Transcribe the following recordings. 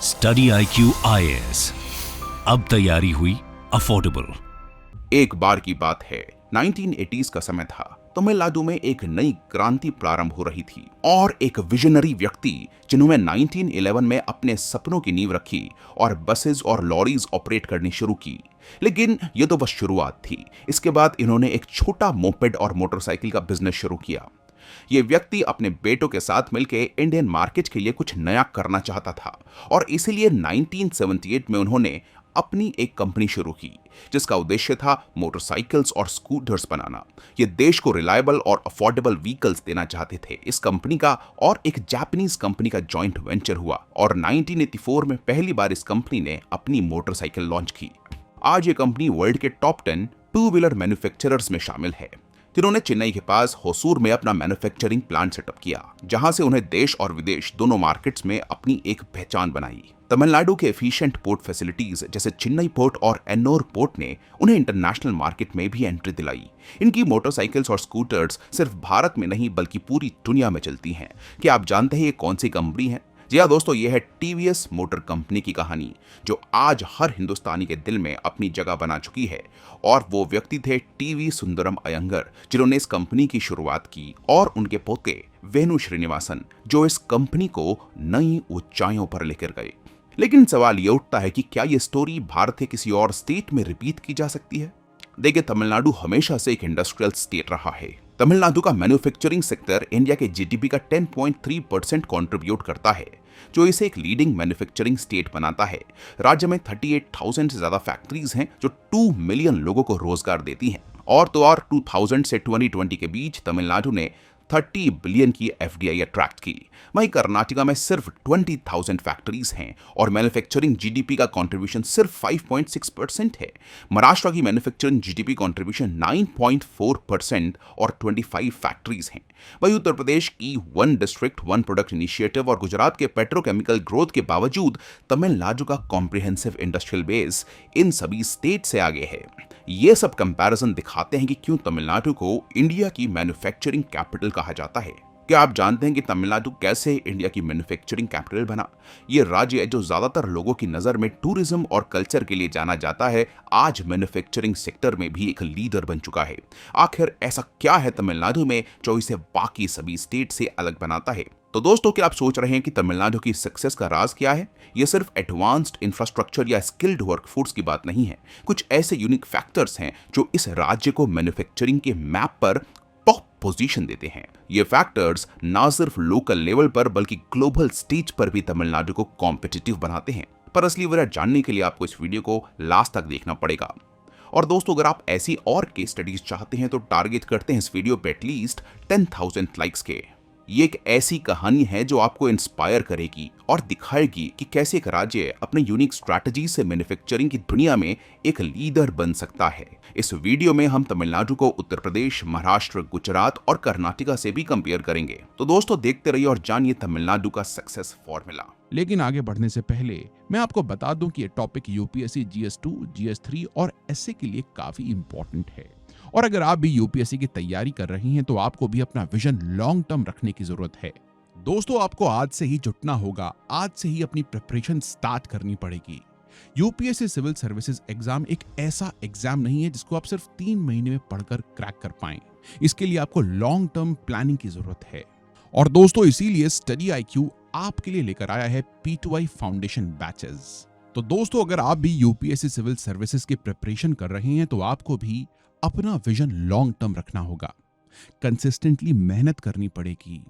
Study IQ IAS, अब तैयारी हुई अफोर्डेबल। एक बार की बात है, 1980s का समय था। तमिलनाडु में एक नई क्रांति प्रारंभ हो रही थी और एक विजनरी व्यक्ति जिन्होंने 1911 में अपने सपनों की नींव रखी और बसेस और लॉरीज ऑपरेट करनी शुरू की। लेकिन ये तो बस शुरुआत थी। इसके बाद इन्होंने एक छोटा मोपेड और मोटरसाइकिल का बिजनेस शुरू किया। ये व्यक्ति अपने बेटों के साथ मिलकर इंडियन मार्केट के लिए कुछ नया करना चाहता था और इसीलिए 1978 में उन्होंने अपनी एक कंपनी शुरू की जिसका उद्देश्य था मोटरसाइकिल्स और स्कूटर्स बनाना। ये देश को रिलायबल और अफोर्डेबल व्हीकल्स देना चाहते थे। इस कंपनी का और एक जापानीज कंपनी का जॉइंट वेंचर हुआ और 1984 में पहली बार इस कंपनी ने अपनी मोटरसाइकिल लॉन्च की। आज ये कंपनी वर्ल्ड के टॉप 10 टू व्हीलर मैन्युफैक्चरर्स में शामिल है, जिन्होंने चेन्नई के पास होसूर में अपना मैन्युफैक्चरिंग प्लांट सेटअप किया, जहां से उन्हें देश और विदेश दोनों मार्केट्स में अपनी एक पहचान बनाई। तमिलनाडु के एफिशिएंट पोर्ट फैसिलिटीज जैसे चेन्नई पोर्ट और एन्नोर पोर्ट ने उन्हें इंटरनेशनल मार्केट में भी एंट्री दिलाई। इनकी मोटरसाइकिल्स और स्कूटर्स सिर्फ भारत में नहीं बल्कि पूरी दुनिया में चलती हैं। क्या आप जानते हैं ये कौन सी कंपनी है? जी हाँ दोस्तों, ये है टीवीएस मोटर कंपनी की कहानी, जो आज हर हिंदुस्तानी के दिल में अपनी जगह बना चुकी है। और वो व्यक्ति थे टीवी सुंदरम अयंगर, जिन्होंने इस कंपनी की शुरुआत की, और उनके पोते वेणु श्रीनिवासन, जो इस कंपनी को नई ऊंचाइयों पर लेकर गए। लेकिन सवाल ये उठता है कि क्या ये स्टोरी भारत के किसी और स्टेट में रिपीट की जा सकती है? देखिए, तमिलनाडु हमेशा से एक इंडस्ट्रियल स्टेट रहा है। तमिलनाडु का मैन्युफैक्चरिंग सेक्टर इंडिया के जीडीपी का 10.3% कंट्रीब्यूट करता है, जो इसे एक लीडिंग मैन्युफैक्चरिंग स्टेट बनाता है। राज्य में 38,000 से ज्यादा फैक्ट्रीज हैं जो 2 मिलियन लोगों को रोजगार देती हैं। और तो और 2000 से 2020 के बीच तमिलनाडु ने 30 बिलियन की एफडीआई अट्रैक्ट की। वहीं कर्नाटका में सिर्फ 20,000 फैक्ट्रीज हैं और मैन्युफैक्चरिंग जीडीपी का कंट्रीब्यूशन सिर्फ 5.6% है। महाराष्ट्र की मैन्युफैक्चरिंग जीडीपी कंट्रीब्यूशन 9.4% और 25 फैक्ट्रीज हैं। वहीं उत्तर प्रदेश की 1 डिस्ट्रिक्ट 1 प्रोडक्ट इनिशिएटिव और गुजरात के पेट्रोकेमिकल ग्रोथ के बावजूद तमिलनाडु का कॉम्प्रिहेंसिव इंडस्ट्रियल बेस इन सभी स्टेट से आगे है। ये सब कंपैरिजन दिखाते हैं कि क्यों तमिलनाडु को इंडिया की मैन्युफैक्चरिंग कैपिटल कहा जाता है। क्या आप जानते हैं कि तमिलनाडु कैसे इंडिया की मैन्युफैक्चरिंग कैपिटल बना? ये राज्य है जो ज्यादातर लोगों की नजर में टूरिज्म और कल्चर के लिए जाना जाता है, आज मैन्युफैक्चरिंग सेक्टर में भी एक लीडर बन चुका है। आखिर ऐसा क्या है तमिलनाडु में जो इसे बाकी सभी स्टेट से अलग बनाता है? तो दोस्तों, क्या आप सोच रहे हैं कि तमिलनाडु की सक्सेस का राज क्या है? ये सिर्फ एडवांस्ड इंफ्रास्ट्रक्चर या स्किल्ड वर्कफोर्स की बात नहीं है। कुछ ऐसे यूनिक फैक्टर्स हैं जो इस राज्य को मैन्युफैक्चरिंग के मैप पर टॉप पोजीशन देते हैं। ये फैक्टर्स ना सिर्फ लोकल लेवल पर बल्कि ग्लोबल स्टेज पर भी तमिलनाडु को कॉम्पिटिटिव बनाते हैं। पर असली वजह जानने के लिए आपको इस वीडियो को लास्ट तक देखना पड़ेगा। और दोस्तों, अगर आप ऐसी और केस स्टडीज चाहते हैं तो टारगेट करते हैं इस वीडियो पे एटलीस्ट 10,000 लाइक्स के। ये एक ऐसी कहानी है जो आपको इंस्पायर करेगी और दिखाएगी कि कैसे एक राज्य अपने यूनिक स्ट्रैटेजी से मैन्युफैक्चरिंग की दुनिया में एक लीडर बन सकता है। इस वीडियो में हम तमिलनाडु को उत्तर प्रदेश, महाराष्ट्र, गुजरात और कर्नाटका से भी कंपेयर करेंगे। तो दोस्तों, देखते रहिए और जानिए तमिलनाडु का सक्सेस फॉर्मूला। लेकिन आगे बढ़ने से पहले मैं आपको बता दूं कि ये टॉपिक यूपीएससी GS2, GS3 और एसए के लिए काफी इंपॉर्टेंट है। और अगर आप भी यूपीएससी की तैयारी कर रही हैं तो आपको भी अपना विजन लॉन्ग टर्म रखने की जरूरत है। दोस्तों, आपको आज से ही जुटना होगा, आज से ही अपनी प्रिपरेशन स्टार्ट करनी पड़ेगी। यूपीएससी सिविल सर्विसेज एग्जाम एक ऐसा एग्जाम नहीं है जिसको आप सिर्फ 3 महीने में पढ़कर क्रैक कर पाएं। इसके लिए आपको लॉन्ग टर्म प्लानिंग की जरूरत है। और दोस्तों, इसीलिए स्टडी IQ आपके लिए लेकर आया है P2I फाउंडेशन बैचेस। तो दोस्तों, अगर आप भी यूपीएससी सिविल सर्विसेज की प्रिपरेशन कर रहे हैं तो आपको भी अपना विजन लॉन्ग टर्म रखना होगा। कंसिस्टेंटली मेहनत करनी पड़ेगी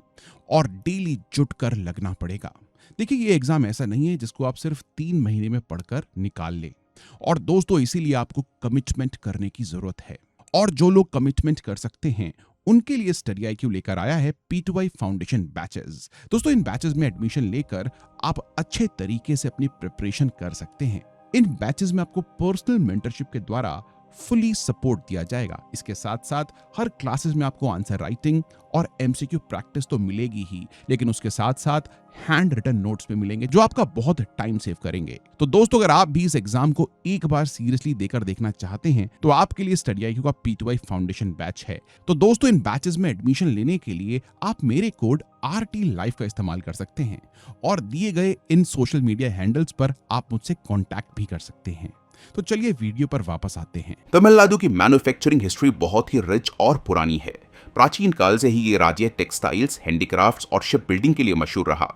और डेली जुट कर लगना पड़ेगा। देखिए, ये एग्जाम ऐसा नहीं है जिसको आप सिर्फ 3 महीने में पढ़कर निकाल ले। और दोस्तों, इसीलिए आपको कमिटमेंट करने की जरूरत है। और जो लोग कमिटमेंट कर सकते हैं उनके लिए स्टडी IQ लेकर आया है P2I फाउंडेशन बैचेस। दोस्तों, इन बैचेस में एडमिशन लेकर आप अच्छे तरीके से अपनी प्रिपरेशन कर सकते हैं। इन बैचेस में आपको पर्सनल मेंटरशिप के द्वारा फुली सपोर्ट दिया जाएगा। इसके साथ साथ हर क्लासेस में आपको आंसर राइटिंग और एमसीक्यू प्रैक्टिस तो मिलेगी ही, लेकिन उसके साथ साथ हैंड रिटन नोट्स भी मिलेंगे जो आपका बहुत टाइम सेव करेंगे। तो दोस्तों, अगर आप भी इस एग्जाम को एक बार सीरियसली देकर देखना चाहते हैं तो आपके लिए स्टडी IQ का P2I फाउंडेशन बैच है। तो दोस्तों, इन बैचेस में एडमिशन लेने के लिए आप मेरे कोड RT Life का इस्तेमाल कर सकते हैं और दिए गए इन सोशल मीडिया हैंडल्स पर आप मुझसे कॉन्टैक्ट भी कर सकते हैं। तो चलिए वीडियो पर वापस आते हैं। तमिलनाडु की मैन्युफैक्चरिंग हिस्ट्री बहुत ही रिच और पुरानी है। प्राचीन काल से ही ये राज्य टेक्सटाइल्स, हैंडीक्राफ्ट्स और शिप बिल्डिंग के लिए मशहूर रहा।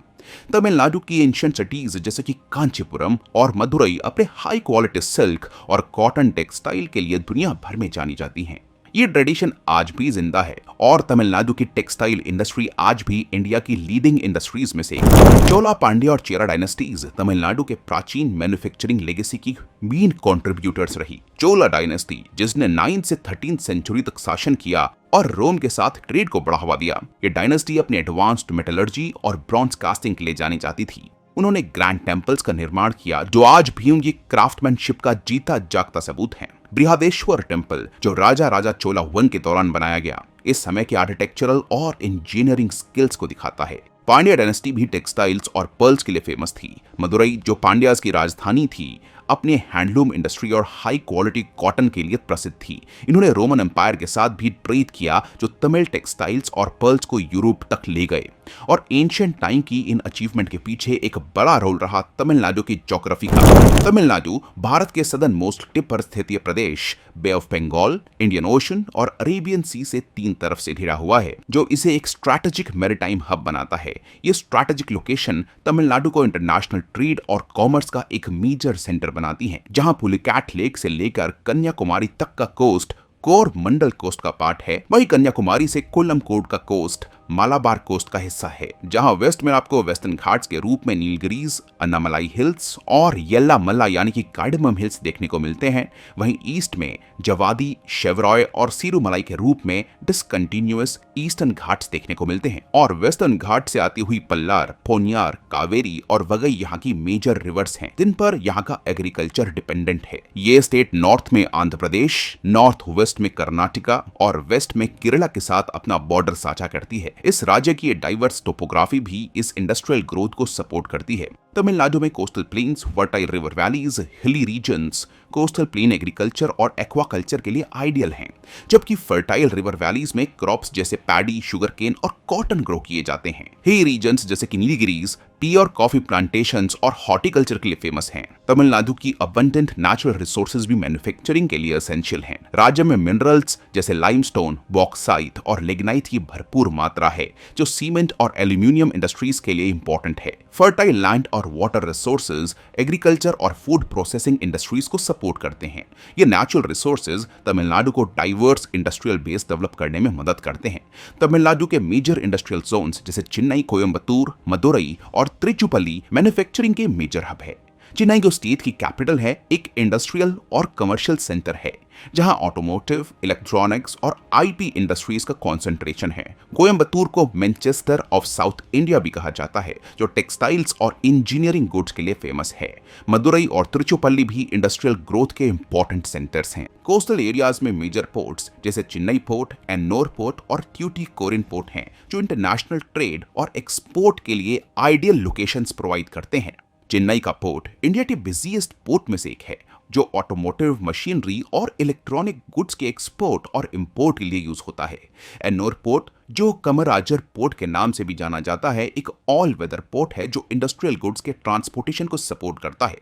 तमिलनाडु की एंशिएंट सिटीज जैसे कि कांचीपुरम और मदुरई अपने हाई क्वालिटी सिल्क और कॉटन टेक्सटाइल के लिए दुनिया भर में जानी जाती हैं। ये ट्रेडिशन आज भी जिंदा है और तमिलनाडु की टेक्सटाइल इंडस्ट्री आज भी इंडिया की लीडिंग इंडस्ट्रीज में से एक है। चोला, पांड्या और चेरा डायनेस्टीज तमिलनाडु के प्राचीन मैन्युफैक्चरिंग लेगेसी की मेन कंट्रीब्यूटर्स रही। चोला डायनेस्टी, जिसने 9th से 13th सेंचुरी तक शासन किया और रोम के साथ ट्रेड को बढ़ावा दिया। ये डायनेस्टी अपने एडवांस्ड मेटलर्जी और ब्रॉन्ज कास्टिंग के लिए जानी जाती थी। उन्होंने ग्रैंड टेम्पल्स का निर्माण किया जो आज भी उनकी क्राफ्टमैनशिप का जीता जागता सबूत है। बृहदेश्वर टेम्पल, जो राजा चोला वन के दौरान बनाया गया, इस समय के आर्किटेक्चरल और इंजीनियरिंग स्किल्स को दिखाता है। पांड्या डायनेस्टी भी टेक्सटाइल्स और पर्ल्स के लिए फेमस थी। मदुरई, जो पांड्यास की राजधानी थी, अपने हैंडलूम इंडस्ट्री और हाई क्वालिटी कॉटन के लिए प्रसिद्ध थी। इन्होंने रोमन एम्पायर के साथ भी ट्रेड किया जो तमिल टेक्सटाइल्स और पर्ल्स को यूरोप तक ले गए। और एंशिएंट टाइम की इन अचीवमेंट के पीछे एक बड़ा रोल रहा तमिलनाडु की ज्योग्राफी का। तमिलनाडु भारत के सदर्न मोस्ट टिप पर स्थित प्रदेश बे ऑफ बंगाल, इंडियन ओशन और अरेबियन सी से 3 तरफ से घिरा हुआ है, जो इसे एक स्ट्रैटेजिक मैरीटाइम हब बनाता है। ये स्ट्रैटेजिक लोकेशन तमिलनाडु को इंटरनेशनल ट्रेड और कॉमर्स का एक मेजर सेंटर बनाती है, जहां पुलिकैट लेक से लेकर कन्याकुमारी तक का कोस्ट कोरमंडल कोस्ट का पार्ट है। वहीं कन्याकुमारी से कोलमकोड का कोस्ट मालाबार कोस्ट का हिस्सा है, जहां वेस्ट में आपको वेस्टर्न घाट्स के रूप में नीलगिरीज, अन्नामलाई हिल्स और येल्लामला यानी कि कार्डमम हिल्स देखने को मिलते हैं। वहीं ईस्ट में जवादी, शेवरॉय और सीरूमलाई के रूप में डिसकंटिन्यूअस ईस्टर्न घाट्स देखने को मिलते हैं। और वेस्टर्न घाट से आती हुई पल्लार, पोन्यार, कावेरी और वगई यहाँ की मेजर रिवर्स हैं, जिन पर यहाँ का एग्रीकल्चर डिपेंडेंट है। ये स्टेट नॉर्थ में आंध्र प्रदेश, नॉर्थ वेस्ट में कर्नाटका और वेस्ट में केरला के साथ अपना बॉर्डर साझा करती है। इस राज्य की डाइवर्स टोपोग्राफी भी इस इंडस्ट्रियल ग्रोथ को सपोर्ट करती है। तमिलनाडु में coastal planes, fertile river valleys, हिली रीजन्स कोस्टल प्लेन एग्रीकल्चर और एक्वाकल्चर के लिए आइडियल हैं, जबकि फर्टाइल रिवर वैलीज में क्रॉप्स जैसे पैडी, शुगर केन और कॉटन ग्रो किए जाते हैं। हिली रीजन्स जैसे कि नीलगिरीज टी और कॉफी प्लांटेशंस और हॉर्टिकल्चर के लिए फेमस हैं। तमिलनाडु की अबंडेंट नेचुरल रिसोर्सेज भी मैन्युफैक्चरिंग के लिए एसेंशियल हैं। राज्य में मिनरल्स जैसे लाइमस्टोन, बॉक्साइट और लिग्नाइट की भरपूर मात्रा है, जो सीमेंट और एल्यूमिनियम इंडस्ट्रीज के लिए इंपॉर्टेंट है। फर्टाइल लैंड और वाटर रिसोर्सेज एग्रीकल्चर और फूड प्रोसेसिंग इंडस्ट्रीज को सपोर्ट करते हैं। ये नेचुरल रिसोर्सेज तमिलनाडु को डाइवर्स इंडस्ट्रियल बेस डेवलप करने में मदद करते हैं। तमिलनाडु के मेजर इंडस्ट्रियल जोन्स जैसे चेन्नई, कोयम्बतूर, मदुरई और त्रिचुपल्ली मैन्युफैक्चरिंग के मेजर हब है। चेन्नई जो स्टेट की कैपिटल है, एक इंडस्ट्रियल और कमर्शियल सेंटर है, जहां ऑटोमोटिव, इलेक्ट्रॉनिक्स और आईटी इंडस्ट्रीज का कंसंट्रेशन है। कोयम्बतूर को मैनचेस्टर ऑफ साउथ इंडिया भी कहा जाता है, जो टेक्सटाइल्स और इंजीनियरिंग गुड्स के लिए फेमस है। मदुरई और त्रिचुपल्ली भी इंडस्ट्रियल ग्रोथ के इंपॉर्टेंट सेंटर्स हैं। कोस्टल एरियाज में मेजर पोर्ट्स जैसे चेन्नई पोर्ट, एन्नोर पोर्ट और ट्यूटिकोरिन पोर्ट हैं, जो इंटरनेशनल ट्रेड और एक्सपोर्ट के लिए आइडियल लोकेशंस प्रोवाइड करते हैं। चेन्नई का पोर्ट इंडिया के बिजीएस्ट पोर्ट में से एक है, जो ऑटोमोटिव, मशीनरी और इलेक्ट्रॉनिक गुड्स के एक्सपोर्ट और इंपोर्ट के लिए यूज होता है। एन्नोर पोर्ट, जो कमराजर पोर्ट के नाम से भी जाना जाता है, एक ऑल वेदर पोर्ट है जो इंडस्ट्रियल गुड्स के ट्रांसपोर्टेशन को सपोर्ट करता है।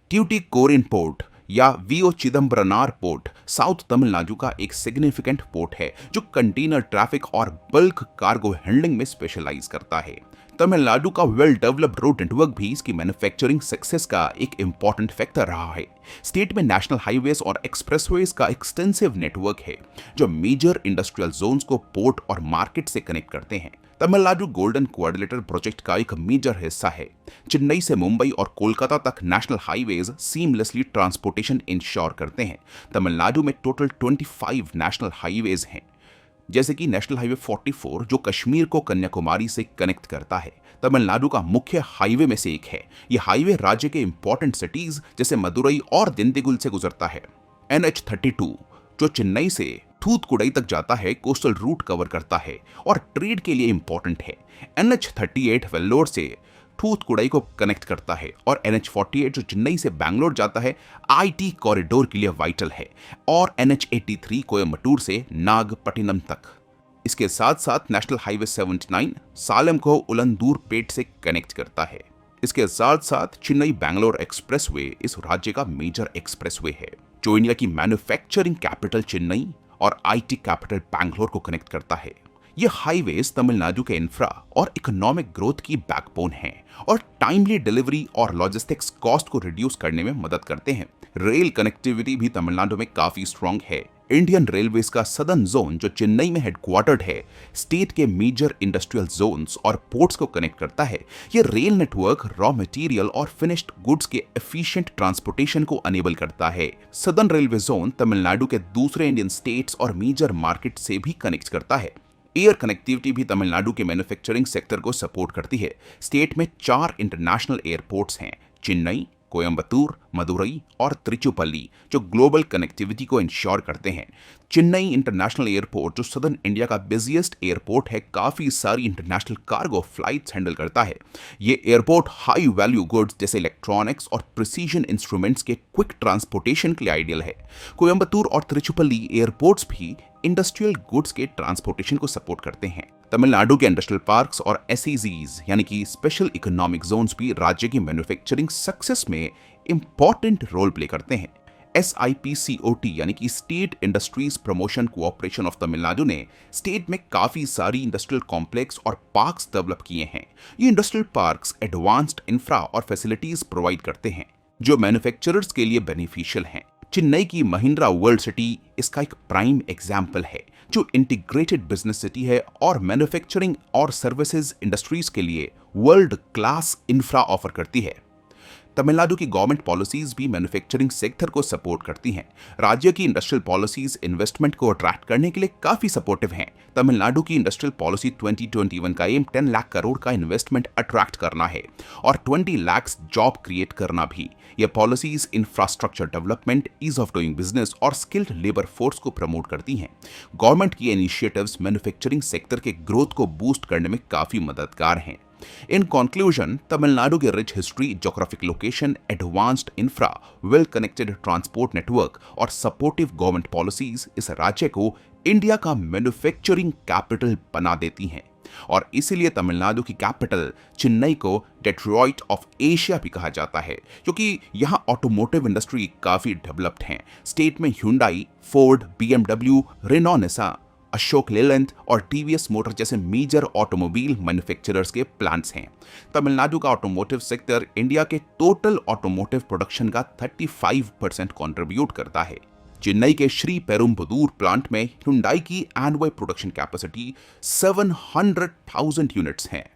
ट्यूटिकोरिन पोर्ट या VO Chidambaranar port south Tamil Nadu का एक सिग्निफिकेंट पोर्ट है, जो कंटेनर ट्रैफिक और बल्क कार्गो हैंडलिंग में स्पेशलाइज करता है। तमिलनाडु का वेल डेवलप्ड रोड नेटवर्क भी इसकी मैन्युफैक्चरिंग सक्सेस का एक इंपॉर्टेंट फैक्टर रहा है। स्टेट में नेशनल हाईवेज और एक्सप्रेसवेज का एक्सटेंसिव नेटवर्क है, जो मेजर इंडस्ट्रियल जोन्स को पोर्ट और मार्केट से कनेक्ट करते हैं। तमिलनाडु गोल्डन क्वाड्रिलेटरल प्रोजेक्ट का एक मेजर हिस्सा है। चेन्नई से मुंबई और कोलकाता तक national highways seamlessly transportation ensure करते हैं। तमिलनाडु में टोटल 25 नेशनल हाईवेज हैं, जैसे कि नेशनल हाईवे 44 जो कश्मीर को कन्याकुमारी से कनेक्ट करता है, तमिलनाडु का मुख्य हाईवे में से एक है। यह हाईवे राज्य के इंपॉर्टेंट सिटीज जैसे मदुरई और दिंडिगुल से गुजरता है। NH32 जो चेन्नई से थूथकुडई तक जाता है, कोस्टल रूट कवर करता है और ट्रेड के लिए इंपॉर्टेंट है। NH38 वेल्लोर से थूथकुडई को कनेक्ट करता है और NH48 जो चेन्नई से बैंगलोर जाता है, IT कॉरिडोर के लिए वाइटल है। और NH83 कोयम्बटूर से नागपट्टिनम तक। इसके साथ साथ नेशनल हाईवे 79 सालेम को उलंदूर पेट से कनेक्ट करता है। इसके साथ साथ चेन्नई बैंगलोर एक्सप्रेसवे इस राज्य का मेजर एक्सप्रेसवे है जो इंडिया की मैन्युफैक्चरिंग कैपिटल चेन्नई और IT कैपिटल बैंगलोर को कनेक्ट करता है। ये हाईवेज तमिलनाडु के इंफ्रा और इकोनॉमिक ग्रोथ की बैकबोन हैं और टाइमली डिलीवरी और लॉजिस्टिक्स कॉस्ट को रिड्यूस करने में मदद करते हैं। रेल कनेक्टिविटी भी तमिलनाडु में काफी स्ट्रांग है। इंडियन रेलवेज का सदर्न जोन जो चेन्नई में हेडक्वार्टर्ड है, स्टेट के मेजर इंडस्ट्रियल जोन्स और पोर्ट्स को कनेक्ट करता है। ये रेल नेटवर्क रॉ मटेरियल और फिनिश्ड गुड्स के एफिशिएंट ट्रांसपोर्टेशन को अनेबल करता है। सदर्न रेलवे जोन तमिलनाडु के दूसरे इंडियन स्टेट्स और मेजर मार्केट से भी कनेक्ट करता है। एयर कनेक्टिविटी भी तमिलनाडु के मैन्युफैक्चरिंग सेक्टर को सपोर्ट करती है। स्टेट में 4 इंटरनेशनल एयरपोर्ट्स हैं, चेन्नई, कोयम्बतूर, मदुरई और त्रिचुपल्ली, जो ग्लोबल कनेक्टिविटी को इंश्योर करते हैं। चेन्नई इंटरनेशनल एयरपोर्ट जो सदर्न इंडिया का बिजिएस्ट एयरपोर्ट है, काफी सारी इंटरनेशनल कार्गो फ्लाइट्स हैंडल करता है। ये एयरपोर्ट हाई वैल्यू गुड्स जैसे इलेक्ट्रॉनिक्स और प्रिसीजन इंस्ट्रूमेंट्स के क्विक ट्रांसपोर्टेशन के लिए आइडियल है। कोयम्बतूर और त्रिचुपल्ली एयरपोर्ट्स भी इंडस्ट्रियल गुड्स के ट्रांसपोर्टेशन को सपोर्ट करते हैं। तमिलनाडु के इंडस्ट्रियल पार्क्स और SEZs यानी कि स्पेशल इकोनॉमिक जोन्स भी राज्य की मैन्युफैक्चरिंग सक्सेस में इंपॉर्टेंट रोल प्ले करते हैं। SIPCOT यानी कि state industries promotion cooperation of Tamil Nadu ने स्टेट में काफी सारी इंडस्ट्रियल कॉम्प्लेक्स और पार्क्स डेवलप किए हैं। ये इंडस्ट्रियल पार्क्स एडवांस्ड इंफ्रा और फैसिलिटीज प्रोवाइड करते हैं जो मैन्युफैक्चरर्स के लिए बेनिफिशियल हैं। चेन्नई की महिंद्रा वर्ल्ड सिटी इसका एक प्राइम एग्जाम्पल है जो इंटीग्रेटेड बिजनेस सिटी है और मैन्युफैक्चरिंग और सर्विसेज इंडस्ट्रीज के लिए वर्ल्ड क्लास इंफ्रा ऑफर करती है। तमिलनाडु की गवर्नमेंट पॉलिसीज भी मैन्युफैक्चरिंग सेक्टर को सपोर्ट करती हैं। राज्य की इंडस्ट्रियल पॉलिसीज इन्वेस्टमेंट को अट्रैक्ट करने के लिए काफी सपोर्टिव हैं। तमिलनाडु की इंडस्ट्रियल पॉलिसी 2021 का एम 10 लाख करोड़ का इन्वेस्टमेंट अट्रैक्ट करना है और 20 लाख जॉब क्रिएट करना भी। यह policies infrastructure development, ease of doing business और स्किल्ड लेबर फोर्स को प्रमोट करती हैं। गवर्नमेंट की इनिशिएटिव्स मैन्युफैक्चरिंग सेक्टर के ग्रोथ को बूस्ट करने में काफी मददगार हैं। In conclusion, तमिलनाडु की rich history, geographic location, advanced infra, well connected transport network और सपोर्टिव गवर्नमेंट पॉलिसीज इस राज्य को इंडिया का मैन्युफैक्चरिंग कैपिटल बना देती हैं और इसीलिए तमिलनाडु की कैपिटल चेन्नई को डेट्रॉइट ऑफ एशिया भी कहा जाता है क्योंकि यहाँ ऑटोमोटिव इंडस्ट्री काफी डेवलप्ड है। स्टेट में Hyundai, Ford, BMW, Renault Nissan, Ashok Leyland और TVS मोटर जैसे मेजर ऑटोमोबाइल मैन्युफैक्चरर्स के प्लांट्स हैं। तमिलनाडु का ऑटोमोटिव सेक्टर इंडिया के टोटल ऑटोमोटिव प्रोडक्शन का 35% कंट्रीब्यूट करता है। चेन्नई के श्री पेरुम्बदूर प्लांट में Hyundai की एनुअल प्रोडक्शन कैपेसिटी 700,000 यूनिट्स हैं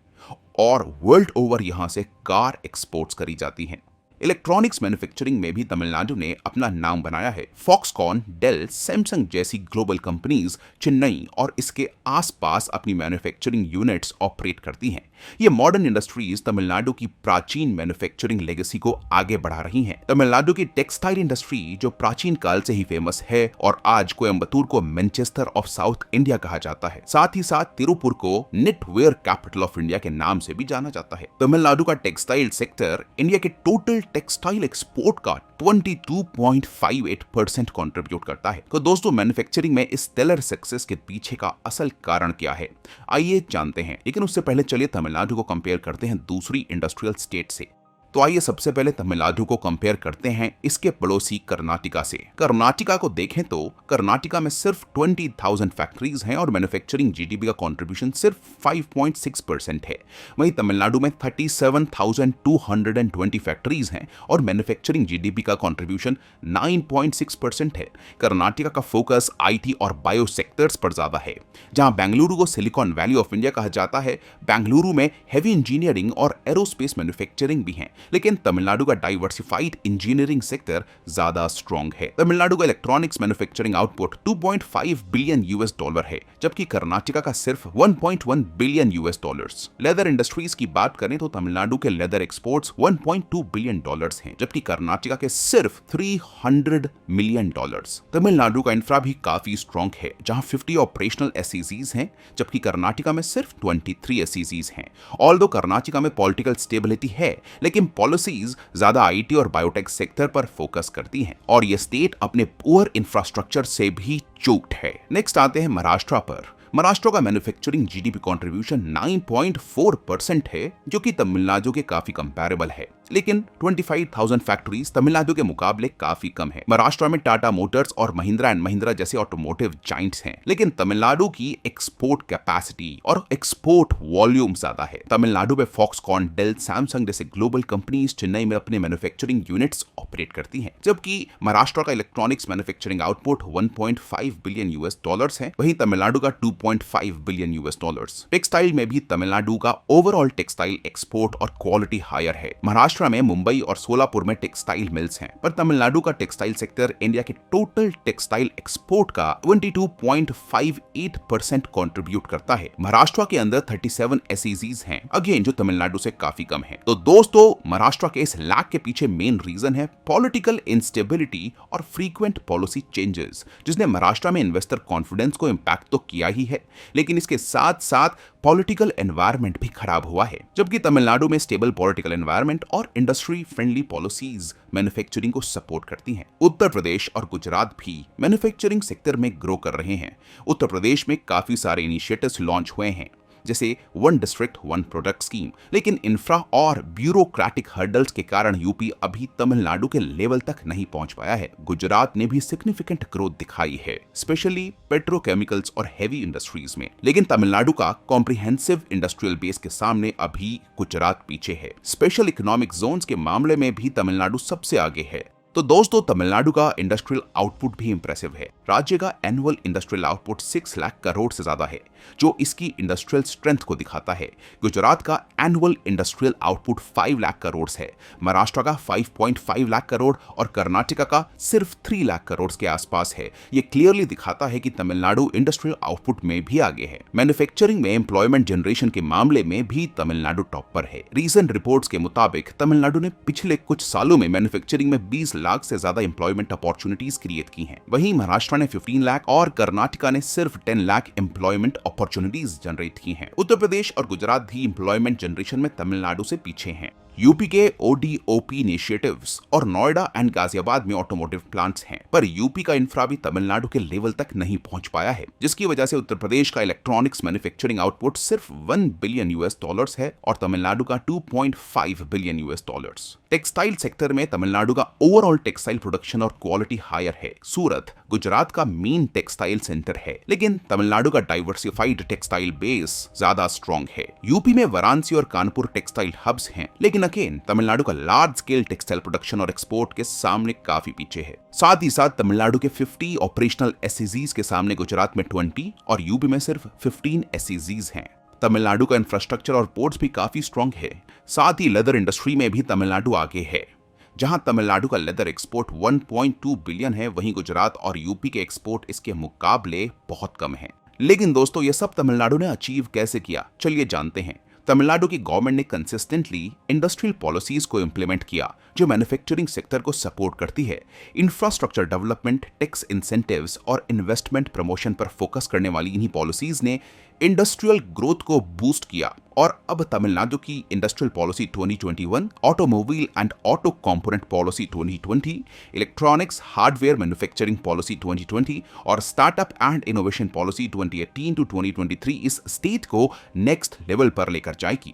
और वर्ल्ड ओवर यहां से कार एक्सपोर्ट्स करी जाती हैं। इलेक्ट्रॉनिक्स मैन्युफैक्चरिंग में भी तमिलनाडु ने अपना नाम बनाया है। फॉक्सकॉन, डेल, सैमसंग जैसी ग्लोबल कंपनीज चेन्नई और इसके आसपास अपनी मैन्युफैक्चरिंग यूनिट्स ऑपरेट करती हैं। ये मॉडर्न इंडस्ट्रीज तमिलनाडु की प्राचीन मैन्युफैक्चरिंग लेगेसी को आगे बढ़ा रही हैं। तमिलनाडु की टेक्सटाइल इंडस्ट्री जो प्राचीन काल से ही फेमस है और आज कोयम्बतूर को मैनचेस्टर ऑफ साउथ इंडिया कहा जाता है। साथ ही साथ तिरुपुर को निटवेयर कैपिटल ऑफ इंडिया के नाम से भी जाना जाता है। तमिलनाडु का टेक्सटाइल सेक्टर इंडिया के टोटल टेक्सटाइल एक्सपोर्ट का 22.58% कंट्रीब्यूट करता है। तो दोस्तों, मैन्युफैक्चरिंग में इस स्टेलर सक्सेस के पीछे का असल कारण क्या है, आइए जानते हैं। लेकिन उससे पहले चलिए तमिलनाडु को कंपेयर करते हैं दूसरी इंडस्ट्रियल स्टेट से। तो आइए सबसे पहले तमिलनाडु को कंपेयर करते हैं इसके पड़ोसी कर्नाटका से। कर्नाटका को देखें तो कर्नाटका में सिर्फ 20,000 फैक्ट्रीज हैं और मैन्युफैक्चरिंग जीडीपी का कंट्रीब्यूशन सिर्फ 5.6% है। वहीं तमिलनाडु में 37,220 फैक्ट्रीज हैं और मैन्युफैक्चरिंग जीडीपी का कंट्रीब्यूशन 9.6% है। कर्नाटका का फोकस IT और बायो सेक्टर्स पर ज्यादा है। जहां बेंगलुरु को सिलिकॉन वैली ऑफ इंडिया कहा जाता है, बेंगलुरु में हैवी इंजीनियरिंग और एरोस्पेस मैन्युफैक्चरिंग भी है। लेकिन तमिलनाडु का डाइवर्सिफाइड इंजीनियरिंग सेक्टर ज्यादा स्ट्रॉन्ग है। तमिलनाडु का electronics manufacturing output 2.5 billion US dollar है, जबकि कर्नाटका का सिर्फ 1.1 billion US dollars. Leather industries की बात करें तो तमिलनाडु के लेदर एक्सपोर्ट्स 1.2 बिलियन डॉलर्स हैं, जबकि कर्नाटका के सिर्फ 300 मिलियन डॉलर्स। तमिलनाडु का इंफ्रा भी काफी स्ट्रॉन्ग है, जहां 50 ऑपरेशनल एसईजीज हैं, जबकि कर्नाटका में सिर्फ 23 एसईजीज हैं। ऑल्दो कर्नाटका में पॉलिटिकल स्टेबिलिटी है, लेकिन पॉलिसीज ज्यादा आईटी और बायोटेक सेक्टर पर फोकस करती हैं, और ये स्टेट अपने पुअर इंफ्रास्ट्रक्चर से भी चोक्ड है। नेक्स्ट आते हैं महाराष्ट्र पर। महाराष्ट्र का मैन्युफैक्चरिंग जीडीपी कंट्रीब्यूशन 9.4% है, जो कि तमिलनाडु के काफी कंपैरेबल है, लेकिन 25,000 फैक्ट्रीज तमिलनाडु के मुकाबले काफी कम है। महाराष्ट्र में टाटा मोटर्स और महिंद्रा एंड महिंद्रा जैसे ऑटोमोटिव जाइंट्स हैं, लेकिन तमिलनाडु की एक्सपोर्ट कैपेसिटी और एक्सपोर्ट वॉल्यूम ज्यादा है। तमिलनाडु में फॉक्सकॉन, डेल, सैमसंग जैसे ग्लोबल कंपनीज चेन्नई में अपने मैन्युफैक्चरिंग यूनिट्स ऑपरेट करती हैं, जबकि महाराष्ट्र का electronics manufacturing output 1.5 billion US dollars है, वहीं तमिलनाडु का 2.5 बिलियन यूएस डॉलर्स। टेक्सटाइल में भी तमिलनाडु का ओवरऑल टेक्सटाइल एक्सपोर्ट और क्वालिटी हायर है। महाराष्ट्र में मुंबई और सोलापुर में टेक्सटाइल मिल्स हैं, पर तमिलनाडु का टेक्सटाइल सेक्टर इंडिया के टोटल टेक्सटाइल एक्सपोर्ट का 22.58% कंट्रीब्यूट करता है। महाराष्ट्र के अंदर 37 एसईजीज हैं, अगेन जो तमिलनाडु से काफी कम है। तो दोस्तों, महाराष्ट्र के इस लैग के पीछे मेन रीजन है पॉलिटिकल इंस्टेबिलिटी और फ्रीक्वेंट पॉलिसी चेंजेस, जिसने महाराष्ट्र में इन्वेस्टर कॉन्फिडेंस को इंपैक्ट तो किया ही है, लेकिन इसके साथ साथ पॉलिटिकल एनवायरनमेंट भी खराब हुआ है। जबकि तमिलनाडु में स्टेबल पॉलिटिकल एनवायरनमेंट और इंडस्ट्री फ्रेंडली पॉलिसीज मैन्युफैक्चरिंग को सपोर्ट करती हैं। उत्तर प्रदेश और गुजरात भी मैन्युफैक्चरिंग सेक्टर में ग्रो कर रहे हैं। उत्तर प्रदेश में काफी सारे इनिशिएटिव्स लॉन्च हुए हैं, जैसे one district one product scheme, लेकिन इंफ्रा और ब्यूरोक्रेटिक हर्डल्स के कारण यूपी अभी तमिलनाडु के लेवल तक नहीं पहुंच पाया है। गुजरात ने भी सिग्निफिकेंट ग्रोथ दिखाई है, स्पेशली पेट्रोकेमिकल्स और हेवी इंडस्ट्रीज में, लेकिन तमिलनाडु का कॉम्प्रिहेंसिव इंडस्ट्रियल बेस के सामने अभी गुजरात पीछे है। स्पेशल इकोनॉमिक जोन्स के मामले में भी तमिलनाडु सबसे आगे है। तो दोस्तों, तमिलनाडु का इंडस्ट्रियल आउटपुट भी इंप्रेसिव है। राज्य का annual industrial output 6 lakh crore से ज्यादा है, जो इसकी इंडस्ट्रियल स्ट्रेंथ को दिखाता है। गुजरात का annual industrial output 5 lakh crore है, महाराष्ट्र का 5.5 लाख करोड़ और कर्नाटका का सिर्फ 3 लाख करोड़ के आसपास है। ये क्लियरली दिखाता है कि तमिलनाडु इंडस्ट्रियल आउटपुट में भी आगे है। मैन्युफैक्चरिंग में एम्प्लॉयमेंट जनरेशन के मामले में भी तमिलनाडु टॉप पर है। रीसेंट रिपोर्ट्स के मुताबिक तमिलनाडु ने पिछले कुछ सालों में मैन्युफैक्चरिंग में 20 लाख से ज्यादा एम्प्लॉयमेंट अपॉर्चुनिटीज क्रिएट की हैं। वहीं महाराष्ट्र ने 15 लाख और कर्नाटका ने सिर्फ 10 लाख एम्प्लॉयमेंट अपॉर्चुनिटीज जनरेट की हैं। उत्तर प्रदेश और गुजरात भी एम्प्लॉयमेंट जनरेशन में तमिलनाडु से पीछे हैं। यूपी के ओडीओपी इनिशिएटिव्स और नोएडा एंड गाजियाबाद में ऑटोमोटिव प्लांट्स हैं, पर यूपी का इंफ्रा भी तमिलनाडु के लेवल तक नहीं पहुंच पाया है, जिसकी वजह से उत्तर प्रदेश का इलेक्ट्रॉनिक्स मैन्युफैक्चरिंग आउटपुट सिर्फ 1 बिलियन यूएस डॉलर्स है और तमिलनाडु का 2.5 billion US dollars. Textile sector में तमिलनाडु का ओवरऑल टेक्सटाइल प्रोडक्शन और क्वालिटी हायर है। सूरत गुजरात का मेन टेक्सटाइल सेंटर है, लेकिन तमिलनाडु का डाइवर्सिफाइड टेक्सटाइल बेस ज्यादा स्ट्रॉन्ग है। यूपी में वाराणसी और कानपुर टेक्सटाइल हब्स हैं, लेकिन अगेन तमिलनाडु का लार्ज स्केल टेक्सटाइल प्रोडक्शन और एक्सपोर्ट के सामने काफी पीछे है। साथ ही साथ तमिलनाडु के 50 ऑपरेशनल एसईजीज के सामने गुजरात में 20 और यूपी में सिर्फ 15 एसईजीज हैं। तमिलनाडु का इंफ्रास्ट्रक्चर और पोर्ट्स भी काफी स्ट्रॉन्ग है। साथ ही लेदर इंडस्ट्री में भी तमिलनाडु आगे है। जहां तमिलनाडु का लेदर एक्सपोर्ट 1.2 बिलियन है, वहीं गुजरात और यूपी के एक्सपोर्ट इसके मुकाबले बहुत कम है। लेकिन दोस्तों, ये सब तमिलनाडु ने अचीव कैसे किया, चलिए जानते हैं। तमिलनाडु की गवर्नमेंट ने कंसिस्टेंटली इंडस्ट्रियल पॉलिसीज को इंप्लीमेंट किया जो मैन्युफैक्चरिंग सेक्टर को सपोर्ट करती है। इंफ्रास्ट्रक्चर डेवलपमेंट, टैक्स इंसेंटिव्स और इन्वेस्टमेंट प्रमोशन पर फोकस करने वाली इन्हीं पॉलिसीज ने इंडस्ट्रियल ग्रोथ को बूस्ट किया और अब तमिलनाडु की industrial policy 2021, automobile and auto component policy 2020, electronics hardware manufacturing policy 2020 और startup and innovation policy 2018 to 2023 इस स्टेट को नेक्स्ट लेवल पर लेकर जाएगी।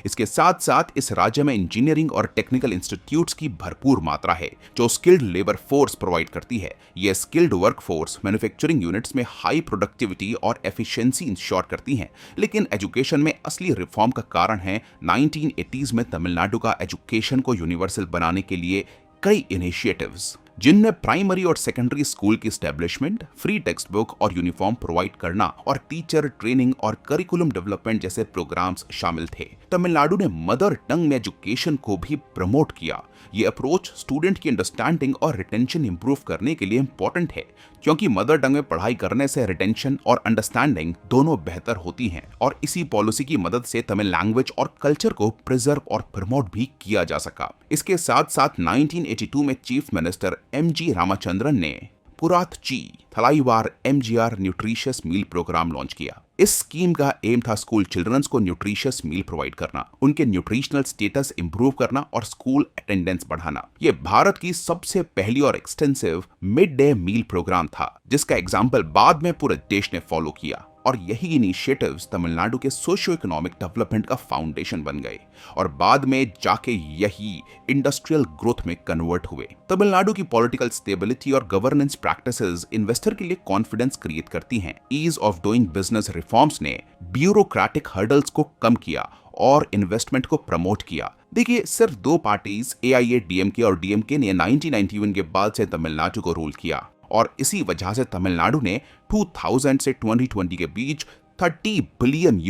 इसके साथ साथ इस राज्य में इंजीनियरिंग और टेक्निकल इंस्टीट्यूट्स की भरपूर मात्रा है जो स्किल्ड लेबर फोर्स प्रोवाइड करती है। यह skilled work force manufacturing units में हाई प्रोडक्टिविटी और एफिशिएंसी इंश्योर करती हैं। लेकिन एजुकेशन में असली रिफॉर्म का कारण है 1980s में तमिलनाडु का एजुकेशन को यूनिवर्सल बनाने के लिए कई इनिशिएटिव्स। जिनमें प्राइमरी और सेकेंडरी स्कूल की एस्टेब्लिशमेंट, फ्री टेक्स्ट बुक और यूनिफॉर्म प्रोवाइड करना और टीचर ट्रेनिंग और करिकुलम डेवलपमेंट जैसे प्रोग्राम्स शामिल थे। तमिलनाडु ने मदर टंग में एजुकेशन को भी प्रमोट किया। ये अप्रोच स्टूडेंट की अंडरस्टैंडिंग और रिटेंशन इंप्रूव करने के लिए इंपॉर्टेंट है, क्योंकि मदर टंग में पढ़ाई करने से रिटेंशन और अंडरस्टैंडिंग दोनों बेहतर होती हैं और इसी पॉलिसी की मदद से तमिल लैंग्वेज और कल्चर को प्रिजर्व और प्रमोट भी किया जा सका। इसके साथ साथ 1982 में चीफ मिनिस्टर MG रामाचंद्रन ने पुरातची थलाईवार MGR nutritious meal programme launch किया। इस स्कीम का एम था स्कूल चिल्ड्रंस को न्यूट्रिशियस मील प्रोवाइड करना, उनके न्यूट्रिशनल स्टेटस इंप्रूव करना और स्कूल अटेंडेंस बढ़ाना। ये भारत की सबसे पहली और extensive mid day meal programme था, जिसका एग्जाम्पल बाद में पूरे देश ने फॉलो किया और यही इनिशिएटिव्स तमिलनाडु के सोशियो इकोनॉमिक डेवलपमेंट का फाउंडेशन बन गए और बाद में जाके यही इंडस्ट्रियल ग्रोथ में कन्वर्ट हुए। तमिलनाडु की पॉलिटिकल स्टेबिलिटी और गवर्नेंस प्रैक्टिसेस इन्वेस्टर के लिए कॉन्फिडेंस क्रिएट करती हैं। Ease of doing business reforms ने ब्यूरोक्रेटिक हर्डल्स को कम किया और इन्वेस्टमेंट को प्रमोट किया। देखिए, सिर्फ दो पार्टीज AIADMK और DMK ने 1991 के बाद से तमिलनाडु को रूल किया और इसी वजह से तमिलनाडु ने 2000 से 2020 के बीच $30 बिलियन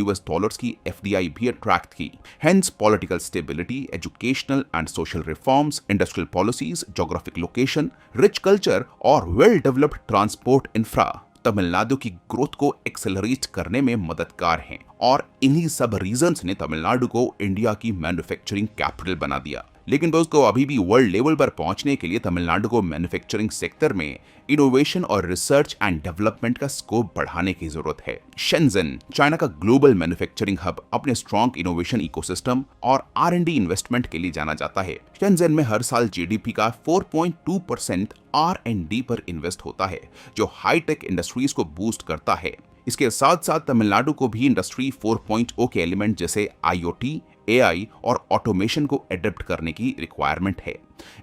की FDI भी अट्रैक्ट की। Hence political stability, educational and social reforms, industrial policies, geographic location, rich culture और well developed transport infra Tamil Nadu की ग्रोथ को एक्सेलरेट करने में मददगार हैं और इन्हीं सब रीजंस ने तमिलनाडु को इंडिया की मैन्युफैक्चरिंग कैपिटल बना दिया। लेकिन दोस्तों, अभी भी वर्ल्ड लेवल पर पहुंचने के लिए तमिलनाडु को मैन्युफैक्चरिंग सेक्टर में इनोवेशन और रिसर्च एंड डेवलपमेंट का स्कोप बढ़ाने की जरूरत है। शेंजन, चाइना का ग्लोबल मैन्युफैक्चरिंग हब, अपने स्ट्रॉन्ग इनोवेशन इकोसिस्टम और R&D इन्वेस्टमेंट के लिए जाना जाता है। शेंजन में हर साल GDP का 4.2% R&D पर इन्वेस्ट होता है, जो हाईटेक इंडस्ट्रीज को बूस्ट करता है। इसके साथ साथ तमिलनाडु को भी इंडस्ट्री 4.0 के एलिमेंट जैसे IoT, AI और ऑटोमेशन को एडप्ट करने की रिक्वायरमेंट है।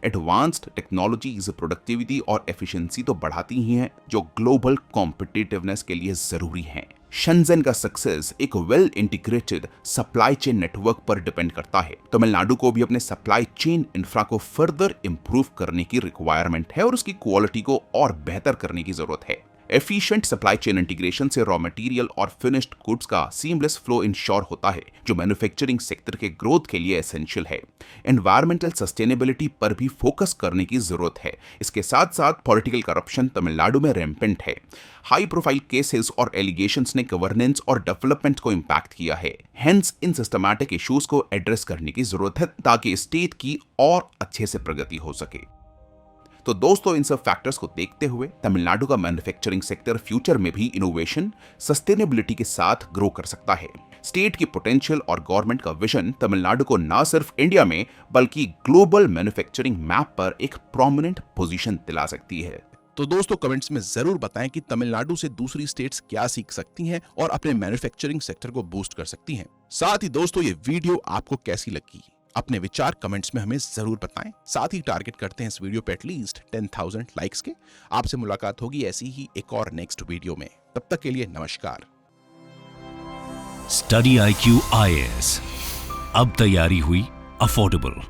एडवांस्ड टेक्नोलॉजीज प्रोडक्टिविटी और एफिशिएंसी तो बढ़ाती ही हैं, जो ग्लोबल कॉम्पिटिटिवनेस के लिए जरूरी हैं। शेंजन का सक्सेस एक well integrated supply chain network पर डिपेंड करता है। तमिलनाडु को भी अपने सप्लाई चेन इंफ्रा को फर्दर इंप्रूव करने की रिक्वायरमेंट है और उसकी क्वालिटी को और बेहतर करने की जरूरत है। एफिशिएंट सप्लाई चेन इंटीग्रेशन से रॉ मटेरियल और फिनिश्ड गुड्स का सीमलेस फ्लो इंश्योर होता है, जो मैन्युफैक्चरिंग सेक्टर के ग्रोथ के लिए एसेंशियल है। एनवायरमेंटल सस्टेनेबिलिटी पर भी फोकस करने की जरूरत है। इसके साथ साथ पॉलिटिकल करप्शन तमिलनाडु में रैम्पेंट है। हाई प्रोफाइल केसेस और एलिगेशंस ने गवर्नेंस और डेवलपमेंट को इम्पैक्ट किया है। हेंस इन सिस्टमैटिक इश्यूज को एड्रेस करने की जरूरत है ताकि स्टेट की और अच्छे से प्रगति हो सके। तो दोस्तों, इन सब फैक्टर्स को देखते हुए तमिलनाडु का मैन्युफैक्चरिंग सेक्टर फ्यूचर में भी इनोवेशन, सस्टेनेबिलिटी के साथ ग्रो कर सकता है। स्टेट की पोटेंशियल और गवर्नमेंट का विजन तमिलनाडु को न सिर्फ इंडिया में बल्कि ग्लोबल मैन्युफैक्चरिंग मैप पर एक प्रोमिनेंट पोजीशन दिला सकती है। तो दोस्तों, कमेंट्स में जरूर बताएं कि तमिलनाडु से दूसरी स्टेट्स क्या सीख सकती हैं और अपने मैन्युफैक्चरिंग सेक्टर को बूस्ट कर सकती हैं। साथ ही दोस्तों, ये वीडियो आपको कैसी लगी, अपने विचार कमेंट्स में हमें जरूर बताएं। साथ ही टारगेट करते हैं इस वीडियो पे एटलीस्ट 10,000 लाइक्स के। आपसे मुलाकात होगी ऐसी ही एक और नेक्स्ट वीडियो में। तब तक के लिए नमस्कार। स्टडी IQ IAS, अब तैयारी हुई अफोर्डेबल।